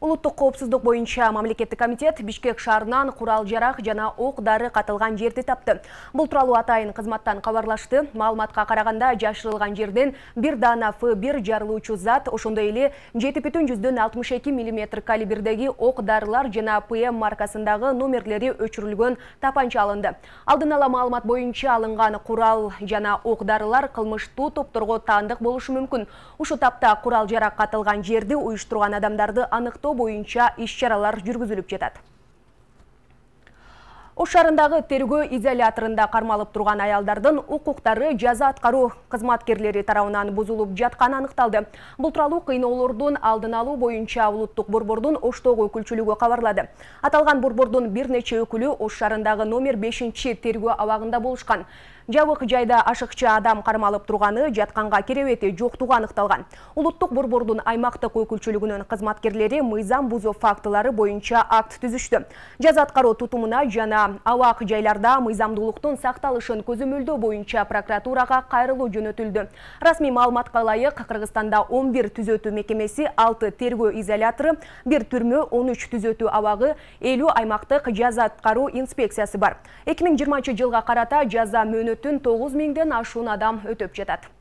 Улуттук коопсуздук боюнча мамлекеттик комитет Бишкек шаарынан курал-жарак жана ок-дары катылган жерди тапты. Бул тууралуу атайын кызматтан кабарлашты. Маалыматка караганда жашырылган жерден бир даана F1 жарылуучу зат, ошондой эле 7,62 мм калибрдеги ок-дарылар жана ПМ маркасындагы номерлери өчүрүлгөн тапанча алынды. Алдын ала маалымат боюнча алынган курал жана ок-дарылар кылмыштуу топторго таандык болушу мүмкүн. Ушул тапта курал-жарак катылган жерди уюштурган адамдарды аныктоо боюнча иш-чаралар жүргүзүлүп жатат. Ош шаарындагы тергөө изоляторунда кармалып турган аялдардын укуктары жаза аткаруу кызматкерлери тарабынан бузулуп жатканы аныкталды. Бул тууралуу кыйноолордун алдын алуу боюнча улуттук борбордун Оштогу өкүлчүлүгү кабарлады. Аталган борбордун бир нече өкүлү Ош шаарындагы номер 5 тергөө абагында болушкан. Жабык жайда ашыкча адам кармалып турганы, жатканга керебети жоктугу аныкталган. Улуттук борбордун аймактык өкүлчүлүгүнүн кызматкерлери мыйзам бузуу фактылары боюнча акт түзүштү. Жаза аткаруу тутумуна жана абак жайларда мыйзамдуулуктун сакталышын көзөмөлдөө боюнча прокуратурага кайрылуу жөнөтүлдү. Расмий маалыматка ылайык, Кыргызстанда 11 түзөтүү мекемеси, 6 тергөө изолятору, 1 түрмө, 13 түзөтүү абагы, 50 аймактык жаза аткаруу инспекциясы бар. 2020 жылга карата жаза мөөнөтүн 9 миңден ашуун адам өтөп жатат.